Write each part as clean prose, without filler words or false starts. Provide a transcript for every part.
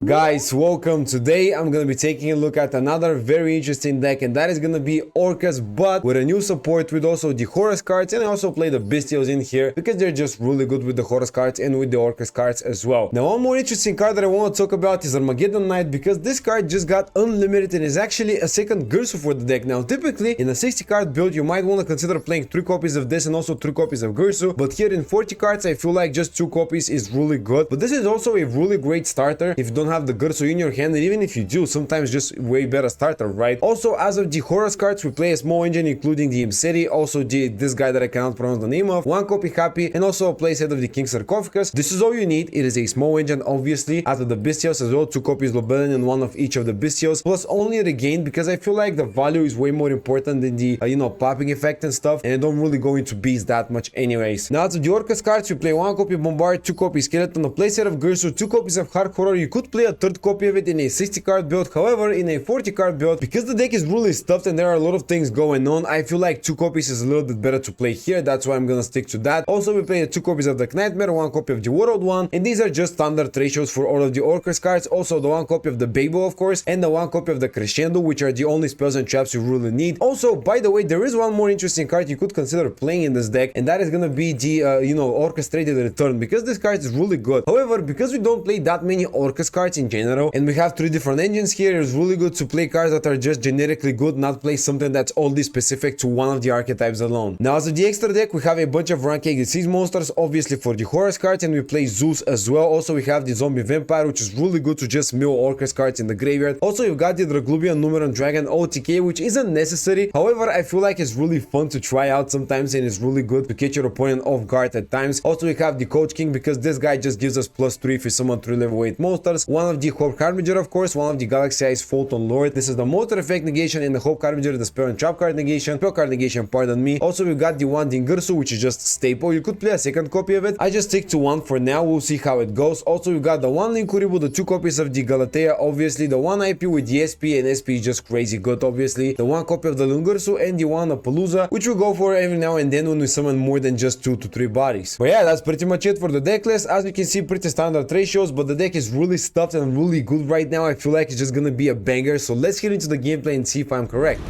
Guys, welcome. Today I'm gonna be taking a look at another very interesting deck, and that is gonna be Orcust, but with a new support with also the Horus cards, and I also play the Bestials in here because they're just really good with the Horus cards and with the Orcust cards as well. Now, one more interesting card that I want to talk about is Armageddon Knight, because this card just got unlimited and is actually a second Gursu for the deck. Now, typically in a 60 card build, you might want to consider playing 3 copies of this and also 3 copies of Gursu, but here in 40 cards, I feel like just 2 copies is really good. But this is also a really great starter if you don't have the Gursu in your hand, and even if you do, sometimes just way better starter, right? Also, as of the Horus cards, we play a small engine including the Imseri, also this guy that I cannot pronounce the name of, 1 copy Happy, and also a playset of the King Sarcophagus. This is all you need. It is a small engine, obviously, out of the Bestials as well, 2 copies Lobelin and 1 of each of the Bestials, plus only the gain, because I feel like the value is way more important than the, popping effect and stuff, and I don't really go into bees that much anyways. Now, out of the Orcust cards, we play 1 copy Bombard, 2 copies Skeleton, a playset of Gursu, 2 copies of Hard Horror. You could play a third copy of it in a 60 card build. However, in a 40 card build, because the deck is really stuffed and there are a lot of things going on, I feel like 2 copies is a little bit better to play here. That's why I'm gonna stick to that. Also, we play 2 copies of the Nightmare, 1 copy of the World one, and these are just standard ratios for all of the Orcust cards. Also, the 1 copy of the Babel, of course, and the 1 copy of the Crescendo, which are the only spells and traps you really need. Also, by the way, there is one more interesting card you could consider playing in this deck, and that is gonna be the Orchestrated Return, because this card is really good. However, because we don't play that many Orcust cards in general, and we have 3 different engines here, it's really good to play cards that are just generically good, not play something that's only specific to one of the archetypes alone. Now, as of the extra deck, we have a bunch of rank 8 disease monsters, obviously for the Horus cards, and we play Zeus as well. Also, we have the Zombie Vampire, which is really good to just mill Orcust cards in the graveyard. Also, you've got the Draglubian Numeron Dragon OTK, which isn't necessary. However, I feel like it's really fun to try out sometimes, and it's really good to catch your opponent off guard at times. Also, we have the Coach King, because this guy just gives us +3 if we summon 3 level 8 monsters. One of the Hope Harbinger, of course, one of the Galaxy Eyes Photon Lord. This is the Motor Effect negation, and the Hope Harbinger, the Spell and Trap card negation. Spell card negation, pardon me. Also, we got the one Dingursu, which is just staple. You could play a second copy of it. I just stick to 1 for now. We'll see how it goes. Also, we got the 1 Linkuribu, the 2 copies of the Galatea, obviously, the 1 IP with the SP, and SP is just crazy good, obviously. The 1 copy of the Lungursu, and the 1 Apalooza, which we go for every now and then when we summon more than just 2 to 3 bodies. But yeah, that's pretty much it for the deck list. As you can see, pretty standard ratios, but the deck is really stuffed and really good right now. I feel like it's just gonna be a banger, so let's get into the gameplay and see if I'm correct.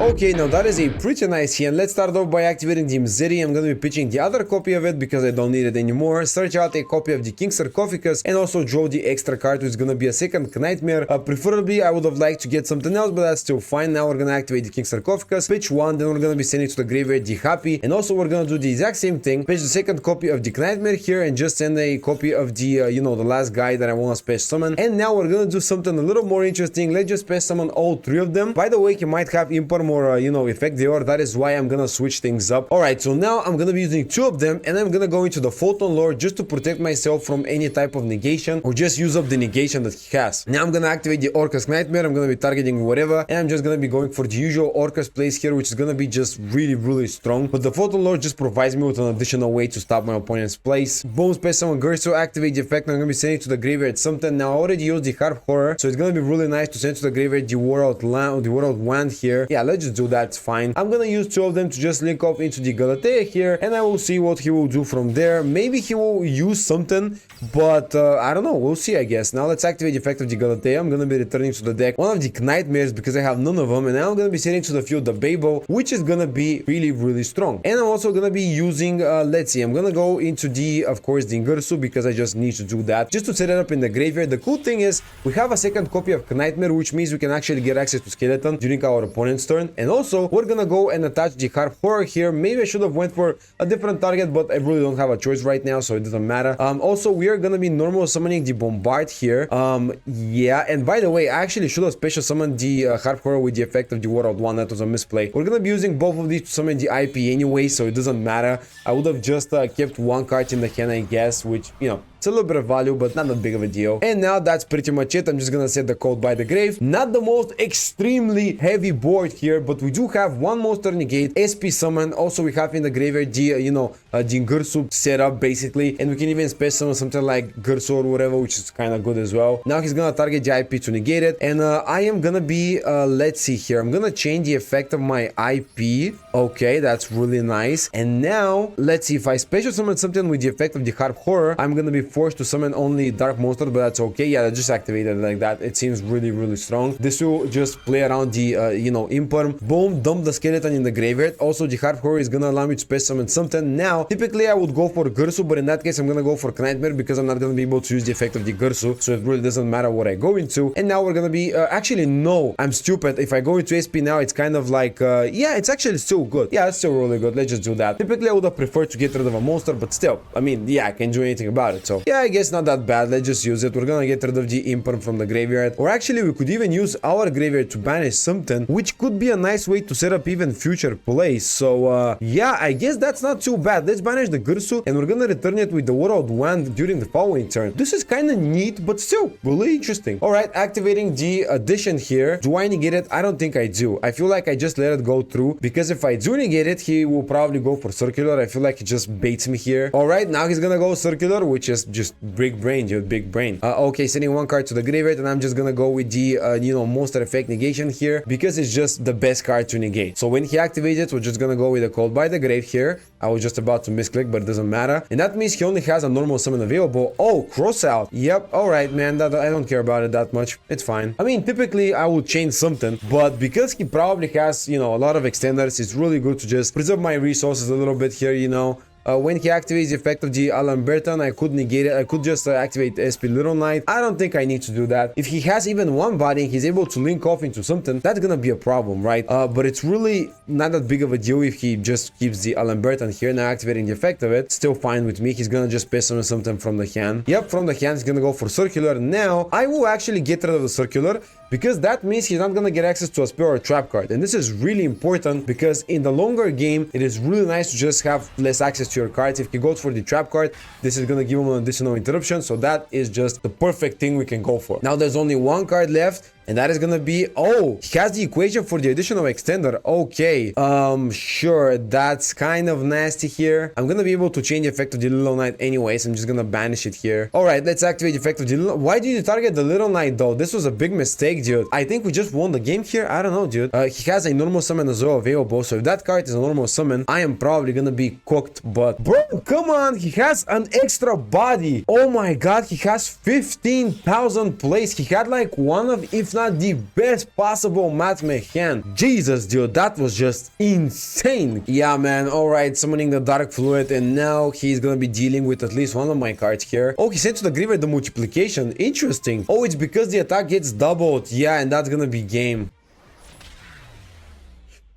Okay, now that is a pretty nice hand. Let's start off by activating the Imseri. I'm gonna be pitching the other copy of it because I don't need it anymore. Search out a copy of the King Sarcophagus and also draw the extra card, which is gonna be a second Nightmare. Preferably, I would have liked to get something else, but that's still fine. Now we're gonna activate the King Sarcophagus, pitch 1, then we're gonna be sending to the graveyard the Happy, and also we're gonna do the exact same thing. Pitch the second copy of the Nightmare here and just send a copy of the, the last guy that I wanna special summon. And now we're gonna do something a little more interesting. Let's just special summon all 3 of them. By the way, you might have Imperm or, effect there. That is why I'm gonna switch things up. Alright, so now I'm gonna be using 2 of them, and I'm gonna go into the Photon Lord just to protect myself from any type of negation, or just use up the negation that he has. Now I'm gonna activate the Orcust Nightmare. I'm gonna be targeting whatever, and I'm just gonna be going for the usual Orcust plays here, which is gonna be just really strong. But the Photon Lord just provides me with an additional way to stop my opponent's plays. Boom, Space Summon Gursu, activate the effect. I'm gonna be sending to the graveyard something. Now I already used the Hard Horror, so it's gonna be really nice to send to the graveyard the World Wand here. Yeah, let's just do that. It's fine. I'm gonna use 2 of them to just link up into the Galatea here, and I will see what he will do from there. Maybe he will use something, but I don't know. We'll see, I guess. Now let's activate the effect of the Galatea. I'm gonna be returning to the deck one of the Nightmares because I have none of them, and now I'm gonna be sending to the field the Babel, which is gonna be really strong. And I'm also gonna be using, let's see, I'm gonna go into the, of course, the Ngursu, because I just need to do that, just to set it up in the graveyard. The cool thing is, we have a second copy of Nightmare, which means we can actually get access to Skeleton during our opponent's turn, and also we're gonna go and attach the Hard Horror here. Maybe I should have went for a different target, but I really don't have a choice right now, so it doesn't matter. Also, we are gonna be normal summoning the Bombard here. Yeah, and by the way, I actually should have special summoned the Hard Horror with the effect of the World one. That was a misplay. We're gonna be using both of these to summon the IP anyway, so it doesn't matter. I would have just kept 1 card in the hand, I guess, which, it's a little bit of value, but not that big of a deal. And now that's pretty much it. I'm just gonna set the code by the grave. Not the most extremely heavy board here, but we do have 1 monster negate, SP summon. Also, we have in the graveyard the, the Gursu setup basically, and we can even space summon something like Gursu or whatever, which is kind of good as well. Now he's gonna target the IP to negate it, and I am gonna be let's see here, I'm gonna change the effect of my IP. Okay, that's really nice. And now let's see, if I special summon something with the effect of the Harp Horror, I'm gonna be forced to summon only Dark Monster, but that's okay. Yeah, I just activated it like that. It seems really strong. This will just play around the you know, imperm. Boom, dump the skeleton in the graveyard. Also the Harp Horror is gonna allow me to special summon something. Now typically I would go for Gursu, but in that case I'm gonna go for Nightmare because I'm not gonna be able to use the effect of the Gursu, so it really doesn't matter what I go into. And now we're gonna be actually no, I'm stupid. If I go into SP now, it's kind of like yeah, it's actually still good. Yeah, it's still really good. Let's just do that. Typically I would have preferred to get rid of a monster, but still, I mean, yeah, I can't do anything about it. So yeah, I guess not that bad. Let's just use it. We're gonna get rid of the imperm from the graveyard, or actually we could even use our graveyard to banish something, which could be a nice way to set up even future plays. So yeah, I guess that's not too bad. Let's banish the Gursu, and we're gonna return it with the World Wand during the following turn. This is kind of neat, but still really interesting. All right, activating the addition here. Do I negate it? I don't think I do. I feel like I just let it go through, because if I do negate it, he will probably go for circular. I feel like he just baits me here. All right, now he's gonna go circular, which is just big brain, dude, big brain. Okay, sending one card to the graveyard, and I'm just gonna go with the you know, monster effect negation here, because it's just the best card to negate. So when he activates it, we're just gonna go with a Called by the Grave here. I was just about to misclick, but it doesn't matter, and that means he only has a normal summon available. Oh, cross out. Yep. All right, man, that I don't care about it that much. It's fine. I mean, typically I would change something, but because he probably has, you know, a lot of extenders, it's really good to just preserve my resources a little bit here, you know. When he activates the effect of the Alambertan, I could negate it. I could just activate SP Little Knight. I don't think I need to do that. If he has even one body and he's able to link off into something, that's gonna be a problem, right? But it's really not that big of a deal if he just keeps the Alambertan here. Now activating the effect of it, still fine with me. He's gonna just pass on something from the hand. Yep, from the hand, he's gonna go for circular. Now I will actually get rid of the circular, because that means he's not gonna get access to a spell or trap card, and this is really important, because in the longer game it is really nice to just have less access to your cards. If he goes for the trap card, this is gonna give him an additional interruption, so that is just the perfect thing we can go for. Now there's only one card left, and that is gonna be, oh, he has the equation for the additional extender. Okay, sure, that's kind of nasty here. I'm gonna be able to change the effect of the Little Knight anyways. I'm just gonna banish it here. All right, let's activate the effect of the Little. Why did you target the Little Knight though? This was a big mistake, dude. I think we just won the game here. I don't know, dude. He has a normal summon as well available, so if that card is a normal summon, I am probably gonna be cooked. But bro, come on, he has an extra body. Oh my god, he has 15,000 plays. He had like one of, if not the best possible matchmake hand. Jesus, dude, that was just insane. Yeah, man. All right, summoning the Dark Fluid, and now he's gonna be dealing with at least one of my cards here. Oh, he sent to the graveyard the multiplication. Interesting. Oh, it's because the attack gets doubled. Yeah, and that's gonna be game.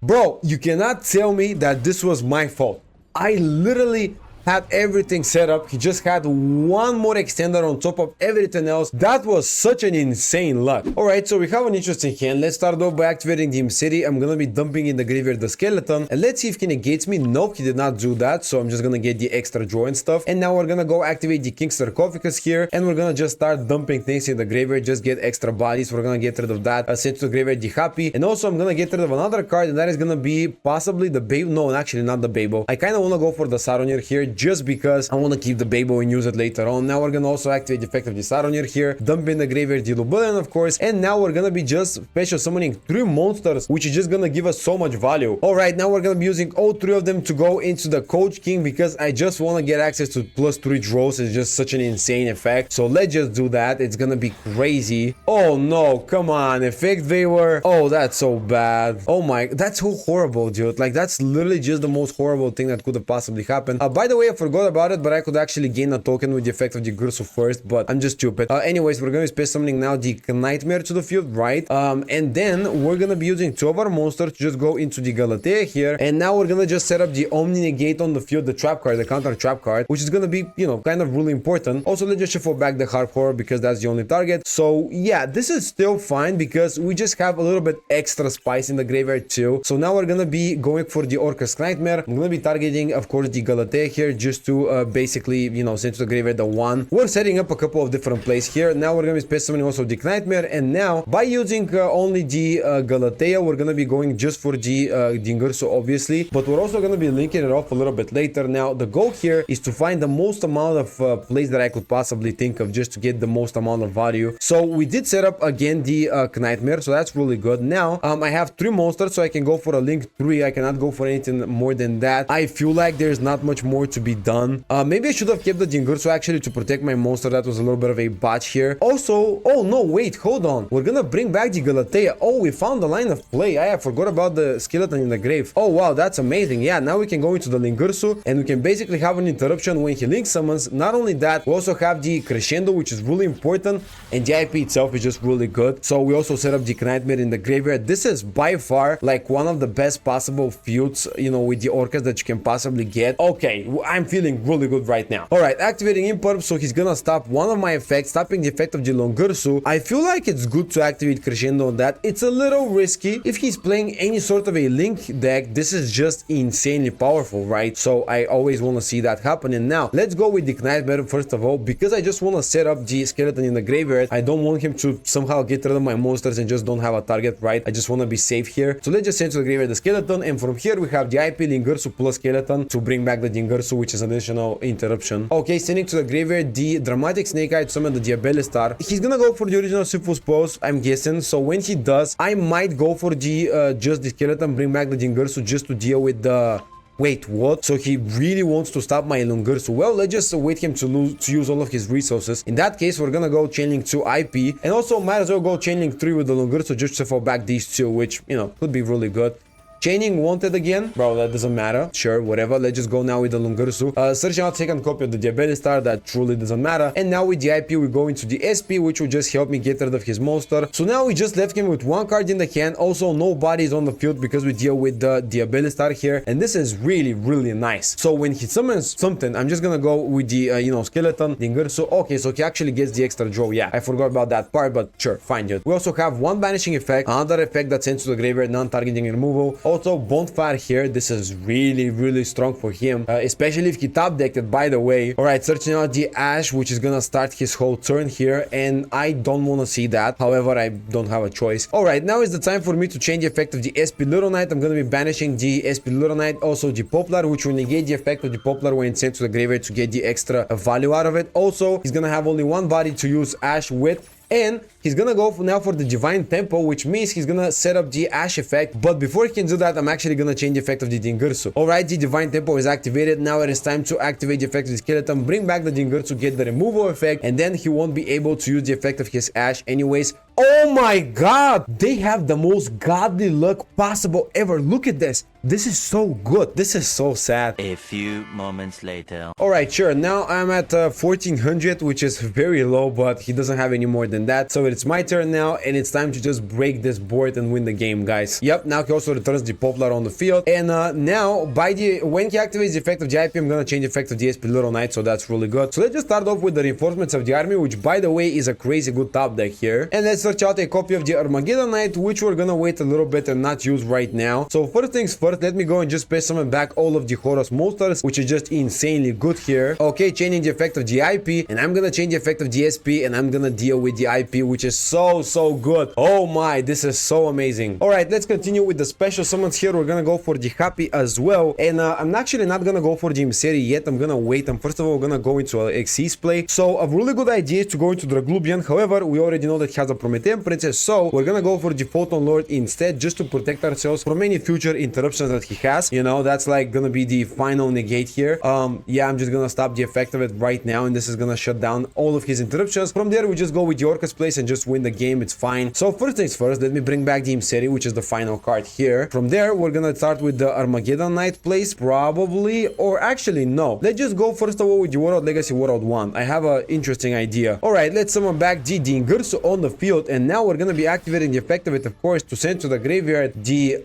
Bro, you cannot tell me that this was my fault. I literally had everything set up. He just had one more extender on top of everything else. That was such an insane luck. All right, so we have an interesting hand. Let's start off by activating the City. I'm gonna be dumping in the graveyard the skeleton, and let's see if he negates me. Nope, he did not do that, so I'm just gonna get the extra draw and stuff. And now we're gonna go activate the King Sarcophagus here, and we're gonna just start dumping things in the graveyard, just get extra bodies. We're gonna get rid of that, send to the graveyard the Happy, and also I'm gonna get rid of another card, and that is gonna be possibly the Babe. No, actually not the Babel. I kind of want to go for the Saronir here, just because I want to keep the Babel and use it later on. Now we're gonna also activate the effect of the Saronir here, dump in the graveyard the Lubullion, of course, and now we're gonna be just special summoning 3 monsters, which is just gonna give us so much value. All right, now we're gonna be using all 3 of them to go into the Coach King, because I just want to get access to +3 draws. It's just such an insane effect, so let's just do that. It's gonna be crazy. Oh no, come on, effect Veiler. Oh, that's so bad. Oh my, that's so horrible, dude. Like, that's literally just the most horrible thing that could have possibly happened. By the way, I forgot about it, but I could actually gain a token with the effect of the Gursu first, but I'm just stupid. Anyways, we're gonna be space summoning now the Nightmare to the field, right? And then we're gonna be using 2 of our monsters to just go into the Galatea here, and now we're gonna just set up the Omni Negate on the field, the trap card, the counter trap card, which is gonna be, you know, kind of really important. Also, let's just shuffle back the Harp Horror, because that's the only target. So yeah, this is still fine, because we just have a little bit extra spice in the graveyard too. So now we're gonna be going for the Orcust Nightmare. I'm gonna be targeting, of course, the Galatea here, just to basically, you know, send to the graveyard the 1. We're setting up a couple of different plays here. Now we're gonna be space summoning also the Nightmare, and now by using only the Galatea, we're gonna be going just for the Dingirsu, obviously, but we're also gonna be linking it off a little bit later. Now the goal here is to find the most amount of plays that I could possibly think of just to get the most amount of value. So we did set up again the Nightmare, so that's really good. Now I have 3 monsters, so I can go for a link 3. I cannot go for anything more than that. I feel like there's not much more to be done. Maybe I should have kept the Dingirsu actually to protect my monster. That was a little bit of a botch here. Also, oh no, wait, hold on. We're gonna bring back the Galatea. Oh, we found the line of play. I forgot about the skeleton in the grave. Oh wow, that's amazing. Yeah, now we can go into the Lingirsu and we can basically have an interruption when he link summons. Not only that, we also have the Crescendo, which is really important, and the IP itself is just really good. So we also set up the Nightmare in the graveyard. This is by far like one of the best possible fields, you know, with the Orcust that you can possibly get. Okay, I'm feeling really good right now. All right, activating Imperp, so he's gonna stop one of my effects, stopping the effect of the Lingirsu. I feel like it's good to activate Crescendo on that. It's a little risky. If he's playing any sort of a link deck, this is just insanely powerful, right? So I always want to see that happen. And now let's go with the Nightmare first of all, because I just want to set up the skeleton in the graveyard. I don't want him to somehow get rid of my monsters and just don't have a target, right? I just want to be safe here. So let's just send to the graveyard the skeleton, and from here we have the IP Lingirsu plus skeleton to bring back the Dingirsu, which is an additional interruption. Okay, sending to the graveyard the dramatic snake eye to summon the Diabelistar. He's gonna go for the original Syphus pose, I'm guessing. So when he does, I might go for the just the skeleton, bring back the Dingirsu just to deal with the... Wait, what? So he really wants to stop my Lingirsu. Well, let's just wait him to use all of his resources. In that case, we're gonna go Chainlink 2 IP, and also might as well go Chainlink 3 with the Lingirsu just to fall back these 2, which, you know, could be really good. Chaining wanted again, bro, that doesn't matter. Sure, whatever. Let's just go now with the Lingirsu. Searching out second copy of the Diabelistar, that truly doesn't matter. And now with the IP, we go into the SP, which will just help me get rid of his monster. So now we just left him with 1 card in the hand. Also, nobody is on the field because we deal with the Diabelistar here. And this is really, really nice. So when he summons something, I'm just gonna go with the, you know, skeleton, Lingirsu. Okay, so he actually gets the extra draw. Yeah, I forgot about that part, but sure, fine, dude. We also have 1 banishing effect, another effect that sends to the graveyard, non-targeting removal. Also, Bonfire here. This is really, really strong for him, especially if he top decked it, by the way. All right, searching out the Ash, which is gonna start his whole turn here, and I don't want to see that. However, I don't have a choice. All right, now is the time for me to change the effect of the SP Little Knight. I'm gonna be banishing the SP Little Knight, also the Poplar, which will negate the effect of the Poplar when it's sent to the graveyard to get the extra value out of it. Also, he's gonna have only 1 body to use Ash with. And he's gonna go now for the Divine Tempo, which means he's gonna set up the Ash effect. But before he can do that, I'm actually gonna change the effect of the Dingirsu. Alright, the Divine Tempo is activated. Now it is time to activate the effect of the skeleton, bring back the Dingirsu, get the removal effect, and then he won't be able to use the effect of his Ash anyways. Oh my god! They have the most godly luck possible ever. Look at this. This is so good. This is so sad. A few moments later. Alright, sure. Now I'm at 1400, which is very low, but he doesn't have any more than that. So it's my turn now, and it's time to just break this board and win the game, guys. Yep, now he also returns the Poplar on the field. And now, when he activates the effect of the IP, I'm gonna change the effect of the SP Little Knight, so that's really good. So let's just start off with the reinforcements of the army, which, by the way, is a crazy good top deck here. And let's search out a copy of the Armageddon Knight, which we're gonna wait a little bit and not use right now. So first things first, let me go and just space summon back all of the Horus monsters, which is just insanely good here. Okay, changing the effect of the IP, and I'm gonna change the effect of the SP, and I'm gonna deal with the IP, which is so good. Oh my, this is so amazing. All right, let's continue with the special summons here. We're gonna go for the Happy as well, and I'm actually not gonna go for the Emissary yet. I'm gonna wait. And first of all, we're gonna go into Xyz play. So a really good idea is to go into Draglubian. However, we already know that he has a Promethean Princess, so we're gonna go for the Photon Lord instead, just to protect ourselves from any future interruptions that he has. You know, that's like gonna be the final negate here. Yeah, I'm just gonna stop the effect of it right now, and this is gonna shut down all of his interruptions. From there, we just go with the Orcust place and just win the game. It's fine. So first things first, let me bring back the Emissary, which is the final card here. From there, we're gonna start with the Armageddon Knight place, probably, or actually no. Let's just go first of all with the World Legacy World 1. I have an interesting idea. All right, let's summon back the Dingirsu on the field, and now we're gonna be activating the effect of it, of course, to send to the graveyard the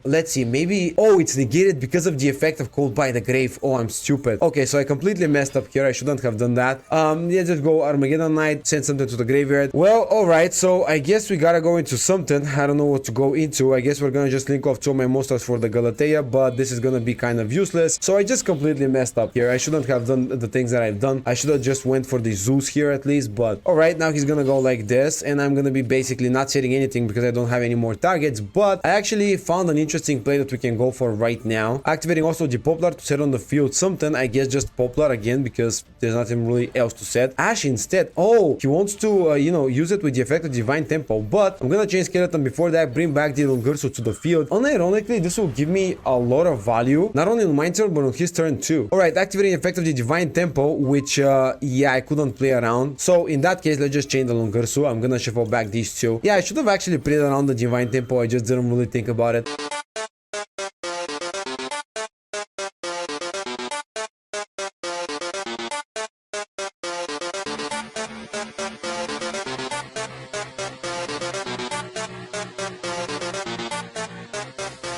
let's see, maybe, oh, it's negated because of the effect of Cold by the Grave. Oh, I'm stupid. Okay, so I completely messed up here. I shouldn't have done that. Let's just go Armageddon Knight, send something to the graveyard. Well, Well, alright, so I guess we gotta go into something. I don't know what to go into. I guess we're gonna just link off two of my monsters for the Galatea, but this is gonna be kind of useless. So I just completely messed up here. I shouldn't have done the things that I've done. I should have just went for the Zeus here at least, but alright, now he's gonna go like this, and I'm gonna be basically not setting anything because I don't have any more targets, but I actually found an interesting play that we can go for right now. Activating also the Poplar to set on the field something. I guess just Poplar again because there's nothing really else to set. Ash instead. Oh, he wants to, you know, use it with the effect of Divine Tempo, but I'm gonna change Skeleton before that, bring back the Lungursu to the field. Unironically, this will give me a lot of value, not only on my turn, but on his turn too. Alright, activating the effect of the Divine Tempo, which, yeah, I couldn't play around. So in that case, let's just change the Lungursu. I'm gonna shuffle back these two. Yeah, I should have actually played around the Divine Tempo. I just didn't really think about it.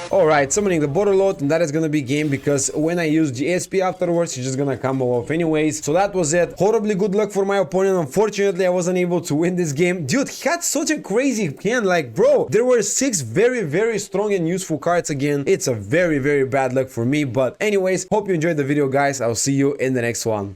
Alright, summoning the Borderlord, and that is gonna be game because when I use the SP afterwards, he's just gonna combo off anyways. So that was it. Horribly good luck for my opponent. Unfortunately, I wasn't able to win this game. Dude, he had such a crazy hand. Like, bro, there were 6 very strong and useful cards again. It's a very bad luck for me. But anyways, hope you enjoyed the video, guys. I'll see you in the next one.